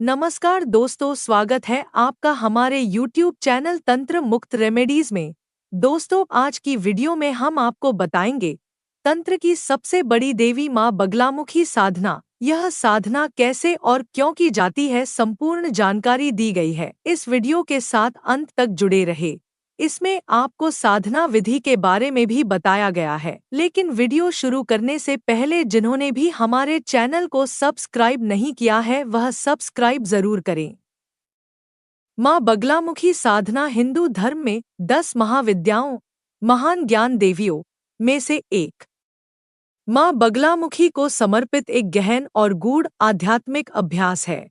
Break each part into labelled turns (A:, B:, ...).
A: नमस्कार दोस्तों, स्वागत है आपका हमारे YouTube चैनल तंत्र मुक्त रेमेडीज में। दोस्तों, आज की वीडियो में हम आपको बताएंगे तंत्र की सबसे बड़ी देवी माँ बगलामुखी साधना। यह साधना कैसे और क्यों की जाती है, संपूर्ण जानकारी दी गई है। इस वीडियो के साथ अंत तक जुड़े रहे। इसमें आपको साधना विधि के बारे में भी बताया गया है। लेकिन वीडियो शुरू करने से पहले जिन्होंने भी हमारे चैनल को सब्सक्राइब नहीं किया है वह सब्सक्राइब जरूर करें। माँ बगलामुखी साधना हिंदू धर्म में 10 महाविद्याओं, महान ज्ञान देवियों में से एक माँ बगलामुखी को समर्पित एक गहन और गूढ़ आध्यात्मिक अभ्यास है।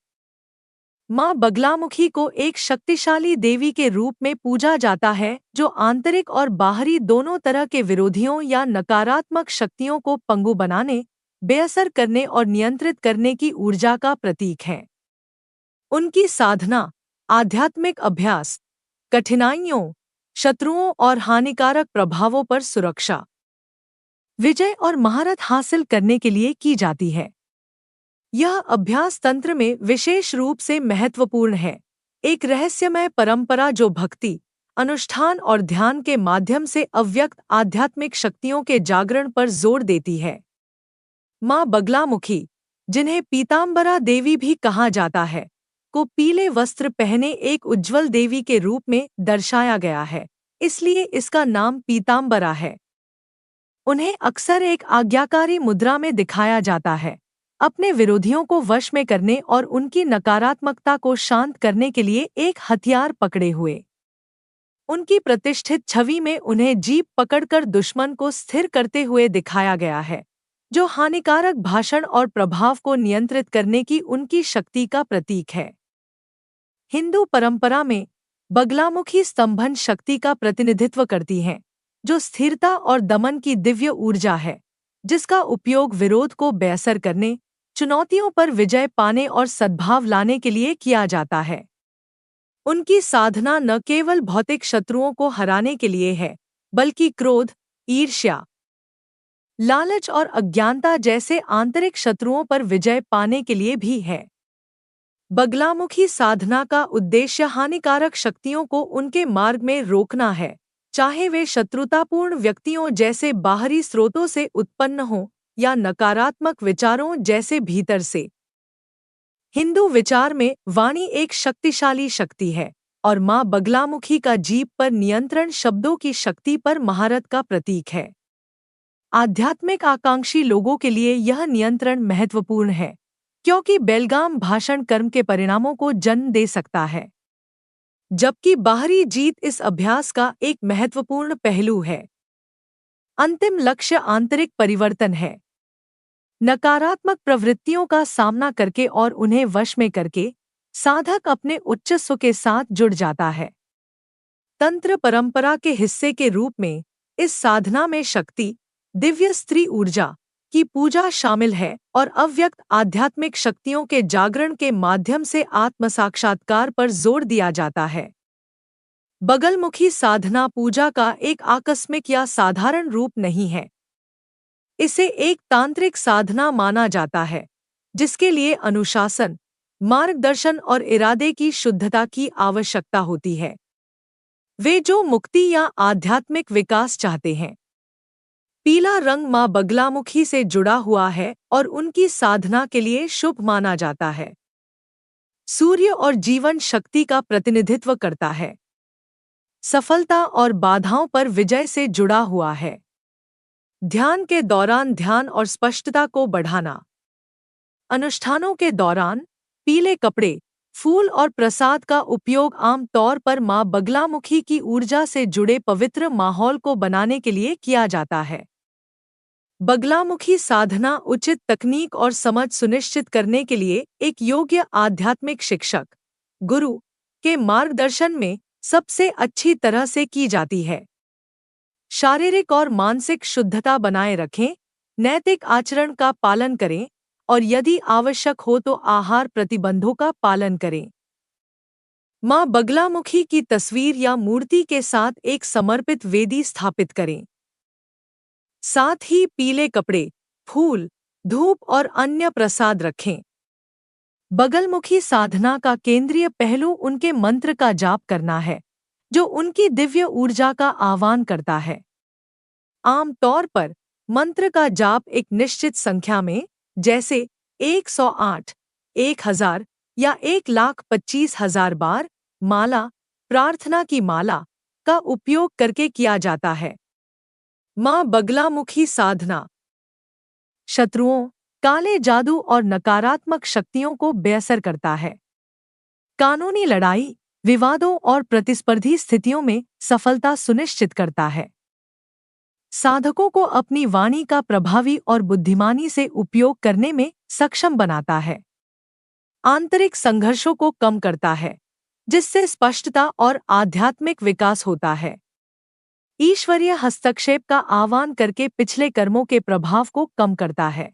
A: माँ बगलामुखी को एक शक्तिशाली देवी के रूप में पूजा जाता है जो आंतरिक और बाहरी दोनों तरह के विरोधियों या नकारात्मक शक्तियों को पंगु बनाने, बेअसर करने और नियंत्रित करने की ऊर्जा का प्रतीक है। उनकी साधना, आध्यात्मिक अभ्यास, कठिनाइयों, शत्रुओं और हानिकारक प्रभावों पर सुरक्षा, विजय और महारत हासिल करने के लिए की जाती है। यह अभ्यास तंत्र में विशेष रूप से महत्वपूर्ण है, एक रहस्यमय परंपरा जो भक्ति, अनुष्ठान और ध्यान के माध्यम से अव्यक्त आध्यात्मिक शक्तियों के जागरण पर जोर देती है। माँ बगलामुखी, जिन्हें पीतांबरा देवी भी कहा जाता है, को पीले वस्त्र पहने एक उज्ज्वल देवी के रूप में दर्शाया गया है, इसलिए इसका नाम पीतांबरा है। उन्हें अक्सर एक आज्ञाकारी मुद्रा में दिखाया जाता है, अपने विरोधियों को वश में करने और उनकी नकारात्मकता को शांत करने के लिए एक हथियार पकड़े हुए। उनकी प्रतिष्ठित छवि में उन्हें जीभ पकड़कर दुश्मन को स्थिर करते हुए दिखाया गया है, जो हानिकारक भाषण और प्रभाव को नियंत्रित करने की उनकी शक्ति का प्रतीक है। हिंदू परंपरा में बगलामुखी स्तंभन शक्ति का प्रतिनिधित्व करती हैं, जो स्थिरता और दमन की दिव्य ऊर्जा है, जिसका उपयोग विरोध को बेअसर करने, चुनौतियों पर विजय पाने और सद्भाव लाने के लिए किया जाता है। उनकी साधना न केवल भौतिक शत्रुओं को हराने के लिए है, बल्कि क्रोध, ईर्ष्या, लालच और अज्ञानता जैसे आंतरिक शत्रुओं पर विजय पाने के लिए भी है। बगलामुखी साधना का उद्देश्य हानिकारक शक्तियों को उनके मार्ग में रोकना है, चाहे वे शत्रुतापूर्ण व्यक्तियों जैसे बाहरी स्रोतों से उत्पन्न हों या नकारात्मक विचारों जैसे भीतर से। हिंदू विचार में वाणी एक शक्तिशाली शक्ति है और माँ बगलामुखी का जीभ पर नियंत्रण शब्दों की शक्ति पर महारत का प्रतीक है। आध्यात्मिक आकांक्षी लोगों के लिए यह नियंत्रण महत्वपूर्ण है, क्योंकि बेलगाम भाषण कर्म के परिणामों को जन्म दे सकता है, जबकि बाहरी जीत इस अभ्यास का एक महत्वपूर्ण पहलू है। अंतिम लक्ष्य आंतरिक परिवर्तन है। नकारात्मक प्रवृत्तियों का सामना करके और उन्हें वश में करके साधक अपने उच्च स्व के साथ जुड़ जाता है। तंत्र परंपरा के हिस्से के रूप में इस साधना में शक्ति, दिव्य स्त्री ऊर्जा की पूजा शामिल है और अव्यक्त आध्यात्मिक शक्तियों के जागरण के माध्यम से आत्म साक्षात्कार पर जोर दिया जाता है। बगलमुखी साधना पूजा का एक आकस्मिक या साधारण रूप नहीं है। इसे एक तांत्रिक साधना माना जाता है, जिसके लिए अनुशासन, मार्गदर्शन और इरादे की शुद्धता की आवश्यकता होती है। वे जो मुक्ति या आध्यात्मिक विकास चाहते हैं। पीला रंग माँ बगलामुखी से जुड़ा हुआ है और उनकी साधना के लिए शुभ माना जाता है। सूर्य और जीवन शक्ति का प्रतिनिधित्व करता है। सफलता और बाधाओं पर विजय से जुड़ा हुआ है। ध्यान के दौरान ध्यान और स्पष्टता को बढ़ाना। अनुष्ठानों के दौरान पीले कपड़े, फूल और प्रसाद का उपयोग आम तौर पर माँ बगलामुखी की ऊर्जा से जुड़े पवित्र माहौल को बनाने के लिए किया जाता है। बगलामुखी साधना उचित तकनीक और समझ सुनिश्चित करने के लिए एक योग्य आध्यात्मिक शिक्षक, गुरु के मार्गदर्शन में सबसे अच्छी तरह से की जाती है। शारीरिक और मानसिक शुद्धता बनाए रखें, नैतिक आचरण का पालन करें और यदि आवश्यक हो तो आहार प्रतिबंधों का पालन करें। माँ बगलामुखी की तस्वीर या मूर्ति के साथ एक समर्पित वेदी स्थापित करें। साथ ही पीले कपड़े, फूल, धूप और अन्य प्रसाद रखें। बगलमुखी साधना का केंद्रीय पहलू उनके मंत्र का जाप करना है, जो उनकी दिव्य ऊर्जा का आह्वान करता है। आम तौर पर मंत्र का जाप एक निश्चित संख्या में, जैसे 108, 1000 या 1,25,000 बार, माला, प्रार्थना की माला का उपयोग करके किया जाता है। मां बगलामुखी साधना शत्रुओं, काले जादू और नकारात्मक शक्तियों को बेअसर करता है। कानूनी लड़ाई, विवादों और प्रतिस्पर्धी स्थितियों में सफलता सुनिश्चित करता है। साधकों को अपनी वाणी का प्रभावी और बुद्धिमानी से उपयोग करने में सक्षम बनाता है। आंतरिक संघर्षों को कम करता है, जिससे स्पष्टता और आध्यात्मिक विकास होता है। ईश्वरीय हस्तक्षेप का आह्वान करके पिछले कर्मों के प्रभाव को कम करता है।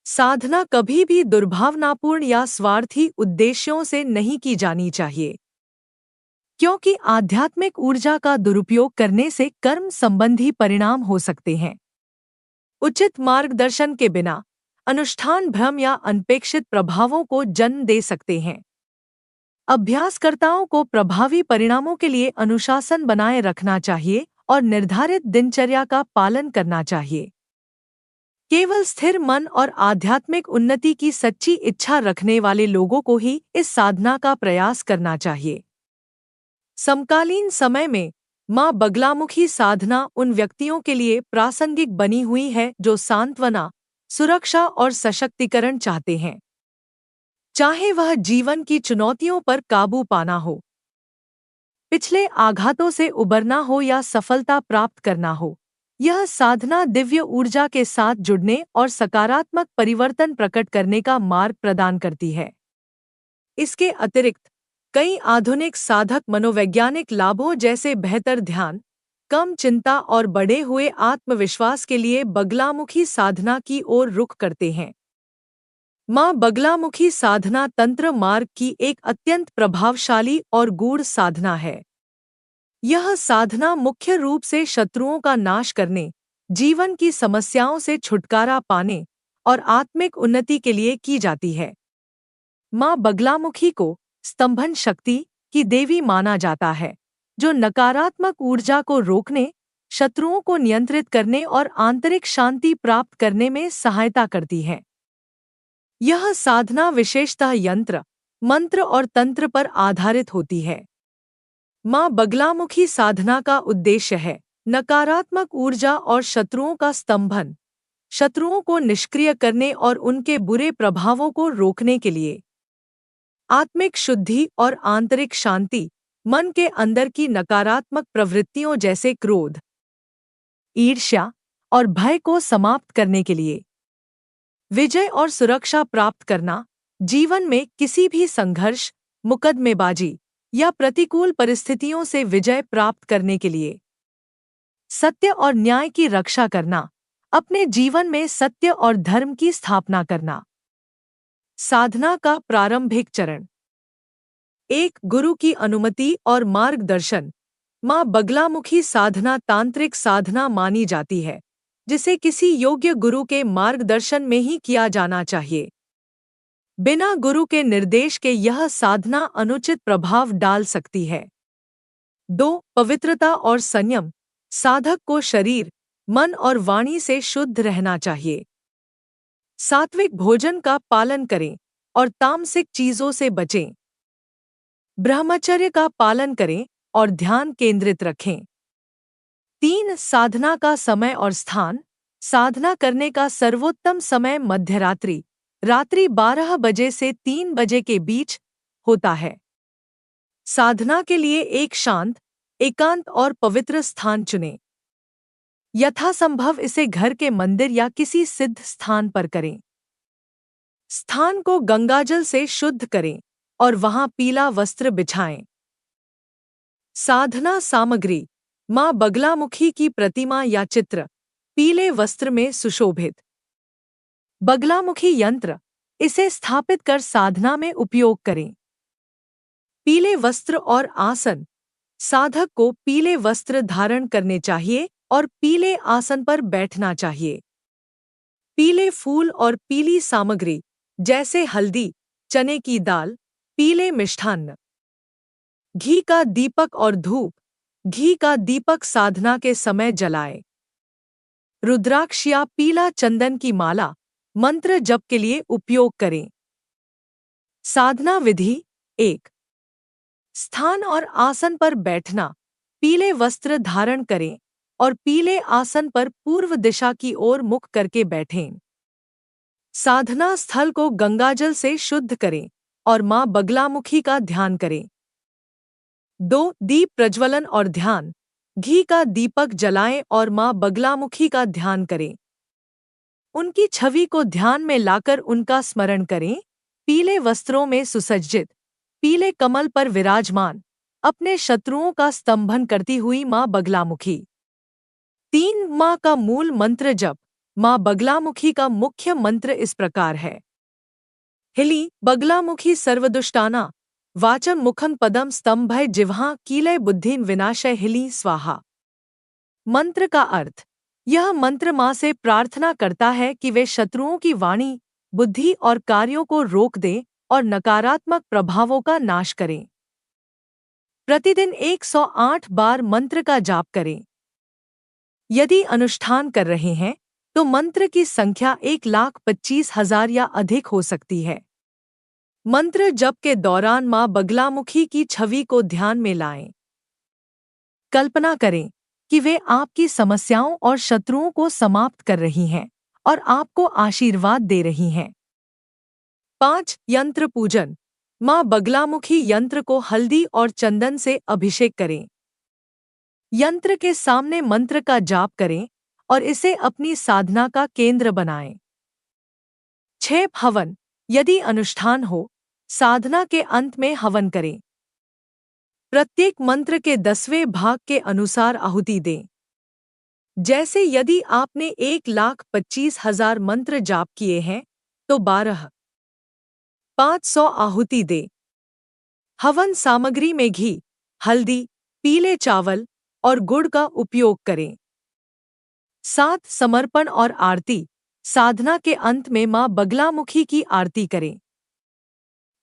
A: साधना कभी भी दुर्भावनापूर्ण या स्वार्थी उद्देश्यों से नहीं की जानी चाहिए, क्योंकि आध्यात्मिक ऊर्जा का दुरुपयोग करने से कर्म संबंधी परिणाम हो सकते हैं। उचित मार्गदर्शन के बिना अनुष्ठान भ्रम या अनपेक्षित प्रभावों को जन्म दे सकते हैं। अभ्यासकर्ताओं को प्रभावी परिणामों के लिए अनुशासन बनाए रखना चाहिए और निर्धारित दिनचर्या का पालन करना चाहिए। केवल स्थिर मन और आध्यात्मिक उन्नति की सच्ची इच्छा रखने वाले लोगों को ही इस साधना का प्रयास करना चाहिए। समकालीन समय में मां बगलामुखी साधना उन व्यक्तियों के लिए प्रासंगिक बनी हुई है जो सांत्वना, सुरक्षा और सशक्तिकरण चाहते हैं, चाहे वह जीवन की चुनौतियों पर काबू पाना हो, पिछले आघातों से उबरना हो या सफलता प्राप्त करना हो। यह साधना दिव्य ऊर्जा के साथ जुड़ने और सकारात्मक परिवर्तन प्रकट करने का मार्ग प्रदान करती है। इसके अतिरिक्त कई आधुनिक साधक मनोवैज्ञानिक लाभों जैसे बेहतर ध्यान, कम चिंता और बढ़े हुए आत्मविश्वास के लिए बगलामुखी साधना की ओर रुख करते हैं। मां बगलामुखी साधना तंत्र मार्ग की एक अत्यंत प्रभावशाली और गूढ़ साधना है। यह साधना मुख्य रूप से शत्रुओं का नाश करने, जीवन की समस्याओं से छुटकारा पाने और आत्मिक उन्नति के लिए की जाती है। मां बगलामुखी को स्तंभन शक्ति की देवी माना जाता है, जो नकारात्मक ऊर्जा को रोकने, शत्रुओं को नियंत्रित करने और आंतरिक शांति प्राप्त करने में सहायता करती है। यह साधना विशेषतः यंत्र, मंत्र और तंत्र पर आधारित होती है। मां बगलामुखी साधना का उद्देश्य है नकारात्मक ऊर्जा और शत्रुओं का स्तंभन, शत्रुओं को निष्क्रिय करने और उनके बुरे प्रभावों को रोकने के लिए आत्मिक शुद्धि और आंतरिक शांति, मन के अंदर की नकारात्मक प्रवृत्तियों जैसे क्रोध, ईर्ष्या और भय को समाप्त करने के लिए विजय और सुरक्षा प्राप्त करना, जीवन में किसी भी संघर्ष, मुकदमेबाजी या प्रतिकूल परिस्थितियों से विजय प्राप्त करने के लिए सत्य और न्याय की रक्षा करना, अपने जीवन में सत्य और धर्म की स्थापना करना। साधना का प्रारंभिक चरण। 1. गुरु की अनुमति और मार्गदर्शन। मां बगलामुखी साधना तांत्रिक साधना मानी जाती है, जिसे किसी योग्य गुरु के मार्गदर्शन में ही किया जाना चाहिए। बिना गुरु के निर्देश के यह साधना अनुचित प्रभाव डाल सकती है। 2. पवित्रता और संयम। साधक को शरीर, मन और वाणी से शुद्ध रहना चाहिए। सात्विक भोजन का पालन करें और तामसिक चीजों से बचें। ब्रह्मचर्य का पालन करें और ध्यान केंद्रित रखें। 3. साधना का समय और स्थान। साधना करने का सर्वोत्तम समय मध्यरात्रि, रात्रि 12 बजे से 3 बजे के बीच होता है। साधना के लिए एक शांत, एकांत और पवित्र स्थान चुनें। यथासंभव इसे घर के मंदिर या किसी सिद्ध स्थान पर करें। स्थान को गंगाजल से शुद्ध करें और वहां पीला वस्त्र बिछाएं। साधना सामग्री। मां बगलामुखी की प्रतिमा या चित्र, पीले वस्त्र में सुशोभित। बगलामुखी यंत्र, इसे स्थापित कर साधना में उपयोग करें। पीले वस्त्र और आसन। साधक को पीले वस्त्र धारण करने चाहिए और पीले आसन पर बैठना चाहिए। पीले फूल और पीली सामग्री जैसे हल्दी, चने की दाल, पीले मिष्ठान्न। घी का दीपक और धूप। घी का दीपक साधना के समय जलाए। रुद्राक्ष या पीला चंदन की माला मंत्र जप के लिए उपयोग करें। साधना विधि 1। स्थान और आसन पर बैठना। पीले वस्त्र धारण करें और पीले आसन पर पूर्व दिशा की ओर मुख करके बैठें। साधना स्थल को गंगाजल से शुद्ध करें और मां बगलामुखी का ध्यान करें। 2। दीप प्रज्वलन और ध्यान। घी का दीपक जलाएं और मां बगलामुखी का ध्यान करें। उनकी छवि को ध्यान में लाकर उनका स्मरण करें। पीले वस्त्रों में सुसज्जित, पीले कमल पर विराजमान, अपने शत्रुओं का स्तंभन करती हुई मां बगलामुखी। 3। मां का मूल मंत्र जप। मां बगलामुखी का मुख्य मंत्र इस प्रकार है। हिली बगलामुखी सर्वदुष्टाना वाचम मुखम पदम स्तंभय जिह्वा कीलय बुद्धिन विनाशय हिली स्वाहा। मंत्र का अर्थ। यह मंत्र मां से प्रार्थना करता है कि वे शत्रुओं की वाणी, बुद्धि और कार्यों को रोक दें और नकारात्मक प्रभावों का नाश करें। प्रतिदिन 108 बार मंत्र का जाप करें। यदि अनुष्ठान कर रहे हैं तो मंत्र की संख्या 1,25,000 या अधिक हो सकती है। मंत्र जप के दौरान मां बगलामुखी की छवि को ध्यान में लाएं। कल्पना करें कि वे आपकी समस्याओं और शत्रुओं को समाप्त कर रही हैं और आपको आशीर्वाद दे रही हैं। 5। यंत्र पूजन। मां बगलामुखी यंत्र को हल्दी और चंदन से अभिषेक करें। यंत्र के सामने मंत्र का जाप करें और इसे अपनी साधना का केंद्र बनाएं। 6। हवन। यदि अनुष्ठान हो, साधना के अंत में हवन करें। प्रत्येक मंत्र के 10वें भाग के अनुसार आहुति दें। जैसे यदि आपने 1,25,000 मंत्र जाप किए हैं तो 12,500 आहुति दें। हवन सामग्री में घी, हल्दी, पीले चावल और गुड़ का उपयोग करें। 7। समर्पण और आरती। साधना के अंत में मां बगलामुखी की आरती करें।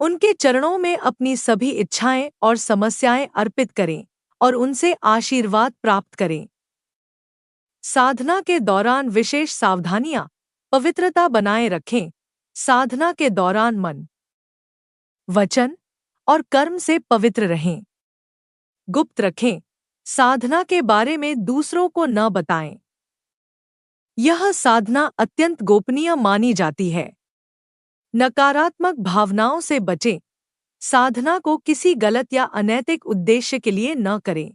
A: उनके चरणों में अपनी सभी इच्छाएं और समस्याएं अर्पित करें और उनसे आशीर्वाद प्राप्त करें। साधना के दौरान विशेष सावधानियां। पवित्रता बनाए रखें। साधना के दौरान मन, वचन और कर्म से पवित्र रहें। गुप्त रखें। साधना के बारे में दूसरों को न बताएं। यह साधना अत्यंत गोपनीय मानी जाती है। नकारात्मक भावनाओं से बचें। साधना को किसी गलत या अनैतिक उद्देश्य के लिए न करें।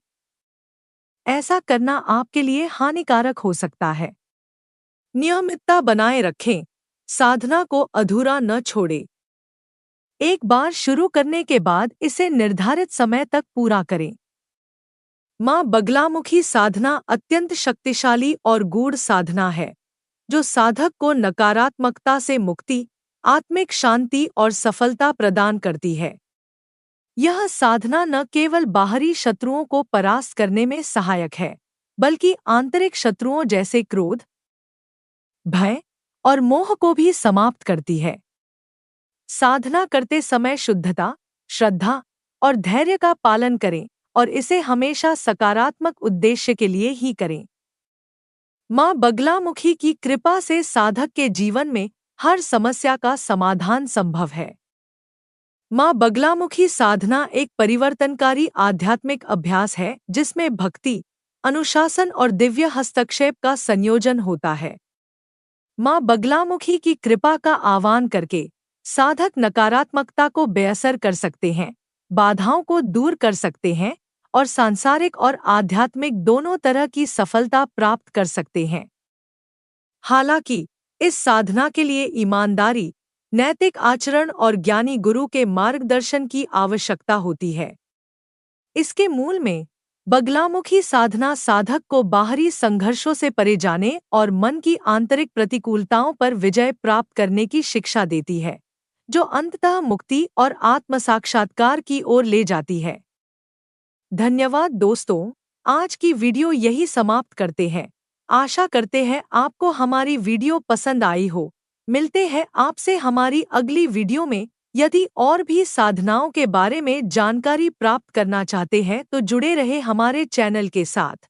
A: ऐसा करना आपके लिए हानिकारक हो सकता है। नियमितता बनाए रखें। साधना को अधूरा न छोड़ें। एक बार शुरू करने के बाद इसे निर्धारित समय तक पूरा करें। मां बगलामुखी साधना अत्यंत शक्तिशाली और गूढ़ साधना है जो साधक को नकारात्मकता से मुक्ति, आत्मिक शांति और सफलता प्रदान करती है। यह साधना न केवल बाहरी शत्रुओं को परास्त करने में सहायक है, बल्कि आंतरिक शत्रुओं जैसे क्रोध, भय और मोह को भी समाप्त करती है। साधना करते समय शुद्धता, श्रद्धा और धैर्य का पालन करें और इसे हमेशा सकारात्मक उद्देश्य के लिए ही करें। मां बगलामुखी की कृपा से साधक के जीवन में हर समस्या का समाधान संभव है। मां बगलामुखी साधना एक परिवर्तनकारी आध्यात्मिक अभ्यास है जिसमें भक्ति, अनुशासन और दिव्य हस्तक्षेप का संयोजन होता है। मां बगलामुखी की कृपा का आह्वान करके साधक नकारात्मकता को बेअसर कर सकते हैं, बाधाओं को दूर कर सकते हैं और सांसारिक और आध्यात्मिक दोनों तरह की सफलता प्राप्त कर सकते हैं। हालांकि इस साधना के लिए ईमानदारी, नैतिक आचरण और ज्ञानी गुरु के मार्गदर्शन की आवश्यकता होती है। इसके मूल में बगलामुखी साधना साधक को बाहरी संघर्षों से परे जाने और मन की आंतरिक प्रतिकूलताओं पर विजय प्राप्त करने की शिक्षा देती है, जो अंततः मुक्ति और आत्मसाक्षात्कार की ओर ले जाती है। धन्यवाद दोस्तों, आज की वीडियो यही समाप्त करते हैं। आशा करते हैं आपको हमारी वीडियो पसंद आई हो। मिलते हैं आपसे हमारी अगली वीडियो में। यदि और भी साधनाओं के बारे में जानकारी प्राप्त करना चाहते हैं तो जुड़े रहे हमारे चैनल के साथ।